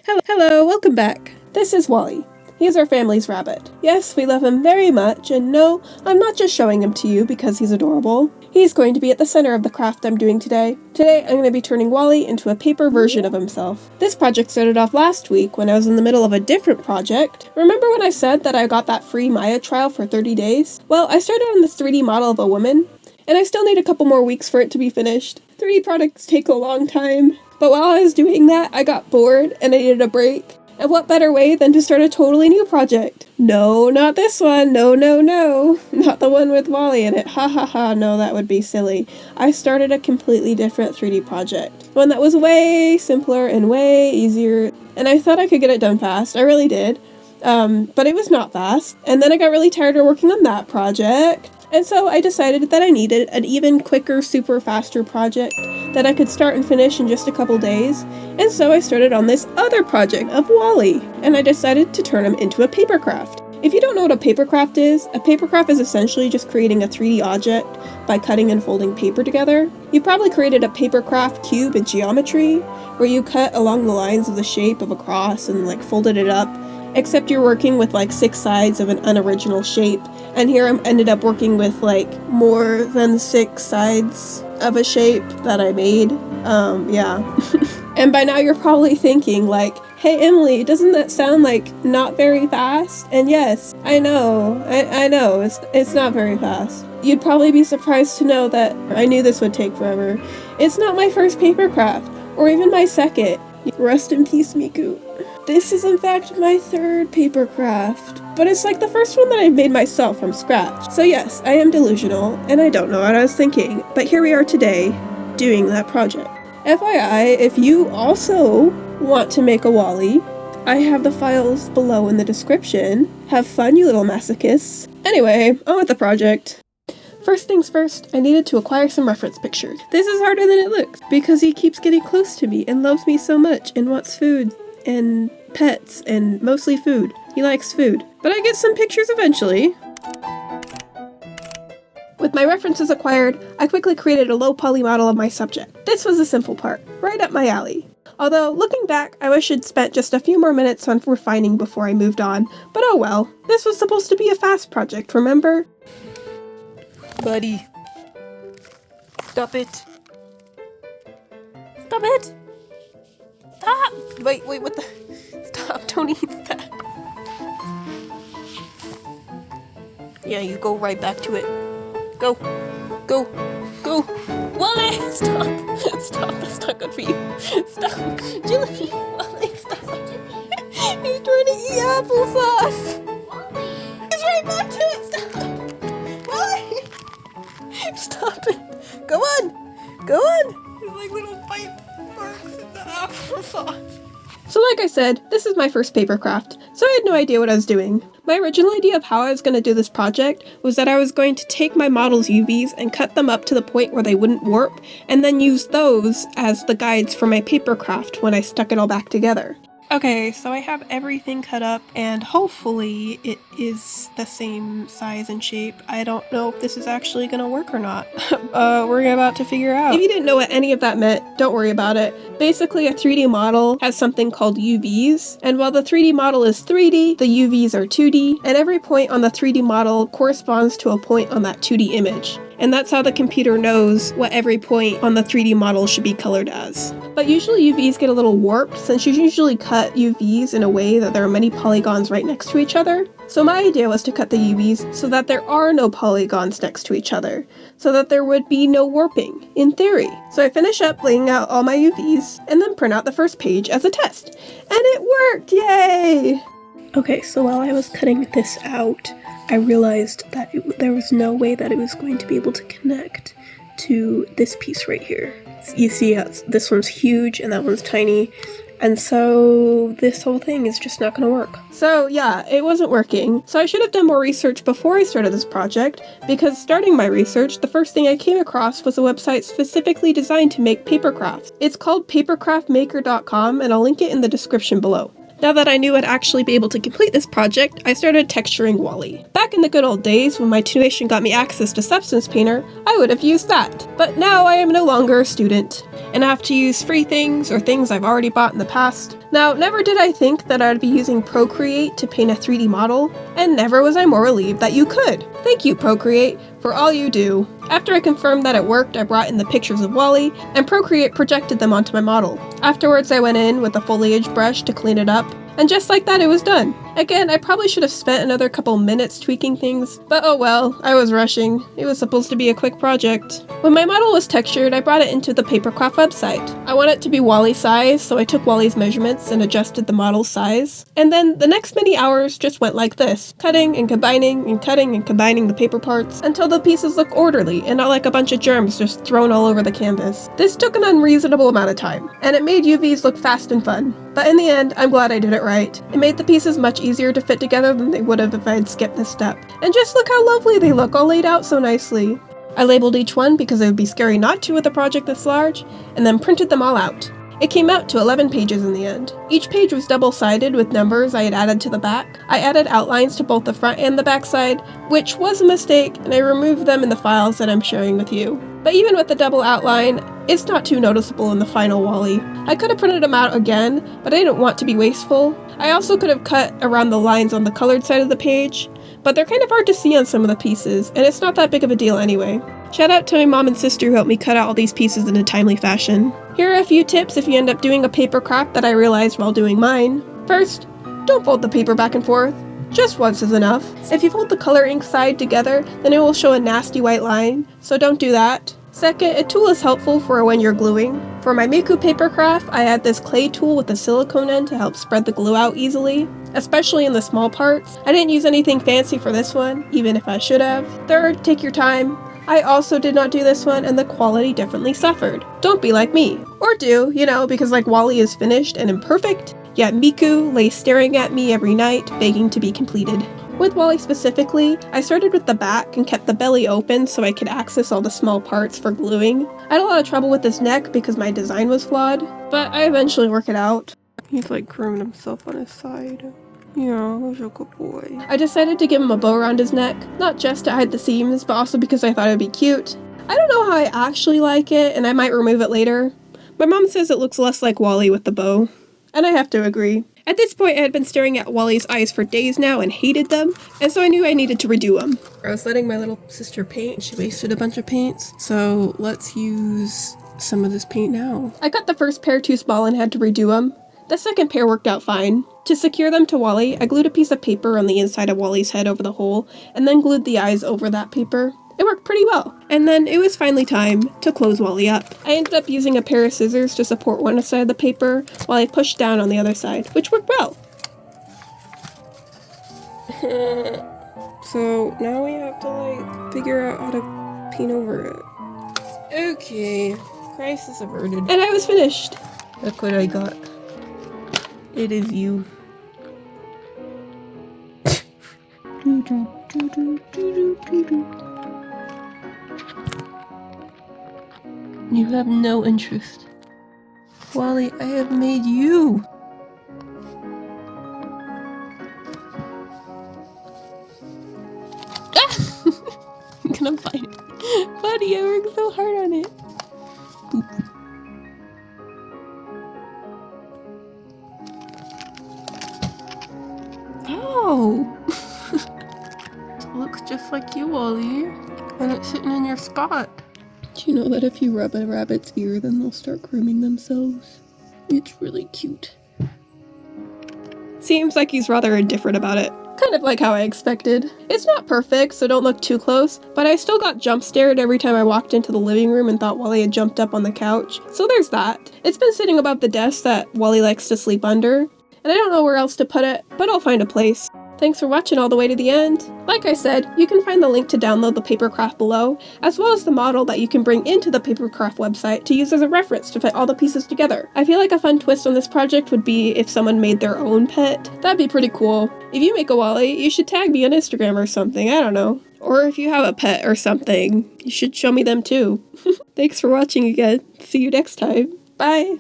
Hello, welcome back. This is Wally. He's our family's rabbit. Yes, we love him very much, and no, I'm not just showing him to you because he's adorable. He's going to be at the center of the craft I'm doing today. Today, I'm going to be turning Wally into a paper version of himself. This project started off last week when I was in the middle of a different project. Remember when I said that I got that free Maya trial for 30 days? Well, I started on this 3D model of a woman, and I still need a couple more weeks for it to be finished. 3D projects take a long time. But while I was doing that, I got bored and I needed a break. And what better way than to start a totally new project? No, not this one. No. Not the one with Wally in it. Ha ha ha, no, that would be silly. I started a completely different 3D project. One that was way simpler and way easier. And I thought I could get it done fast. I really did. But it was not fast. And then I got really tired of working on that project. And so I decided that I needed an even quicker, super faster project that I could start and finish in just a couple days. And so I started on this other project of Wally, and I decided to turn him into a papercraft. If you don't know what a papercraft is essentially just creating a 3D object by cutting and folding paper together. You probably created a papercraft cube in geometry, where you cut along the lines of the shape of a cross and folded it up. Except you're working with 6 sides of an unoriginal shape, and here I ended up working with more than 6 sides of a shape that I made. Yeah. And by now you're probably thinking hey Emily, doesn't that sound not very fast? And yes, I know, I know, it's not very fast. You'd probably be surprised to know that I knew this would take forever. It's not my first papercraft, or even my second. Rest in peace, Miku. This is in fact my 3rd papercraft, but it's the first one that I've made myself from scratch. So yes, I am delusional, and I don't know what I was thinking, but here we are today, doing that project. FYI, if you also want to make a Wally, I have the files below in the description. Have fun, you little masochists. Anyway, on with the project. First things first, I needed to acquire some reference pictures. This is harder than it looks, because he keeps getting close to me and loves me so much and wants food and pets and mostly food. He likes food. But I get some pictures eventually. With my references acquired, I quickly created a low poly model of my subject. This was the simple part, right up my alley. Although, looking back, I wish I'd spent just a few more minutes on refining before I moved on. But oh well, this was supposed to be a fast project, remember? Buddy. Stop it. Stop it! Stop! Wait, what the? Stop, don't eat that. Yeah, you go right back to it. Go. Wally, stop, that's not good for you. Stop, Jilly, Wally, stop. He's trying to eat applesauce. Wally. He's right back to it, stop. Wally. Stop it. Go on. He's little pipe marks in the applesauce. So like I said, this is my first papercraft, so I had no idea what I was doing. My original idea of how I was going to do this project was that I was going to take my model's UVs and cut them up to the point where they wouldn't warp, and then use those as the guides for my papercraft when I stuck it all back together. Okay, so I have everything cut up, and hopefully it is the same size and shape. I don't know if this is actually gonna work or not. We're about to figure out. If you didn't know what any of that meant, don't worry about it. Basically, a 3D model has something called UVs, and while the 3D model is 3D, the UVs are 2D, and every point on the 3D model corresponds to a point on that 2D image. And that's how the computer knows what every point on the 3D model should be colored as. But usually UVs get a little warped since you usually cut UVs in a way that there are many polygons right next to each other. So my idea was to cut the UVs so that there are no polygons next to each other, so that there would be no warping, in theory. So I finish up laying out all my UVs and then print out the first page as a test. And it worked! Yay! Okay, so while I was cutting this out, I realized that there was no way that it was going to be able to connect to this piece right here. You see this one's huge and that one's tiny, and so this whole thing is just not going to work. So yeah, it wasn't working. So I should have done more research before I started this project, because starting my research, the first thing I came across was a website specifically designed to make papercrafts. It's called papercraftmaker.com, and I'll link it in the description below. Now that I knew I'd actually be able to complete this project, I started texturing Wally. Back in the good old days, when my tuition got me access to Substance Painter, I would have used that. But now I am no longer a student, and I have to use free things or things I've already bought in the past. Now, never did I think that I'd be using Procreate to paint a 3D model, and never was I more relieved that you could. Thank you, Procreate, for all you do. After I confirmed that it worked, I brought in the pictures of Wally, and Procreate projected them onto my model. Afterwards, I went in with a foliage brush to clean it up, and just like that, it was done. Again, I probably should have spent another couple minutes tweaking things, but oh well, I was rushing. It was supposed to be a quick project. When my model was textured, I brought it into the papercraft website. I want it to be Wally size, so I took Wally's measurements and adjusted the model's size. And then the next many hours just went like this, cutting and combining the paper parts until the pieces look orderly and not like a bunch of germs just thrown all over the canvas. This took an unreasonable amount of time, and it made UVs look fast and fun. But in the end, I'm glad I did it right. It made the pieces much easier to fit together than they would have if I had skipped this step. And just look how lovely they look, all laid out so nicely. I labeled each one because it would be scary not to with a project this large, and then printed them all out. It came out to 11 pages in the end. Each page was double-sided with numbers I had added to the back. I added outlines to both the front and the back side, which was a mistake, and I removed them in the files that I'm sharing with you. But even with the double outline, it's not too noticeable in the final Wally. I could have printed them out again, but I didn't want to be wasteful. I also could have cut around the lines on the colored side of the page, but they're kind of hard to see on some of the pieces, and it's not that big of a deal anyway. Shout out to my mom and sister who helped me cut out all these pieces in a timely fashion. Here are a few tips if you end up doing a paper craft that I realized while doing mine. First, don't fold the paper back and forth. Just once is enough. If you fold the color ink side together, then it will show a nasty white line, so don't do that. Second, a tool is helpful for when you're gluing. For my Miku paper craft, I had this clay tool with a silicone end to help spread the glue out easily, especially in the small parts. I didn't use anything fancy for this one, even if I should have. Third, take your time. I also did not do this one, and the quality definitely suffered. Don't be like me. Or do, because like Wally is finished and imperfect, yet Miku lay staring at me every night, begging to be completed. With Wally specifically, I started with the back and kept the belly open so I could access all the small parts for gluing. I had a lot of trouble with his neck because my design was flawed, but I eventually worked it out. He's like grooming himself on his side. Yeah, he's a good boy. I decided to give him a bow around his neck, not just to hide the seams, but also because I thought it would be cute. I don't know how I actually like it, and I might remove it later. My mom says it looks less like Wally with the bow, and I have to agree. At this point, I had been staring at Wally's eyes for days now and hated them, and so I knew I needed to redo them. I was letting my little sister paint. She wasted a bunch of paints, so let's use some of this paint now. I cut the first pair too small and had to redo them. The second pair worked out fine. To secure them to Wally, I glued a piece of paper on the inside of Wally's head over the hole, and then glued the eyes over that paper. It worked pretty well. And then it was finally time to close Wally up. I ended up using a pair of scissors to support one side of the paper while I pushed down on the other side, which worked well. So now we have to figure out how to paint over it. Okay, crisis averted. And I was finished. Look what I got. It is you. You have no interest. Wally, I have made you. Ah! I'm gonna fight it. Buddy, I worked so hard on it. Boop. Oh! It looks just like you, Wally. And it's sitting in your spot. Do you know that if you rub a rabbit's ear, then they'll start grooming themselves? It's really cute. Seems like he's rather indifferent about it. Kind of like how I expected. It's not perfect, so don't look too close, but I still got jump scared every time I walked into the living room and thought Wally had jumped up on the couch. So there's that. It's been sitting above the desk that Wally likes to sleep under, and I don't know where else to put it, but I'll find a place. Thanks for watching all the way to the end. Like I said, you can find the link to download the papercraft below, as well as the model that you can bring into the papercraft website to use as a reference to fit all the pieces together. I feel like a fun twist on this project would be if someone made their own pet. That'd be pretty cool. If you make a Wally, you should tag me on Instagram or something, I don't know. Or if you have a pet or something, you should show me them too. Thanks for watching again. See you next time. Bye!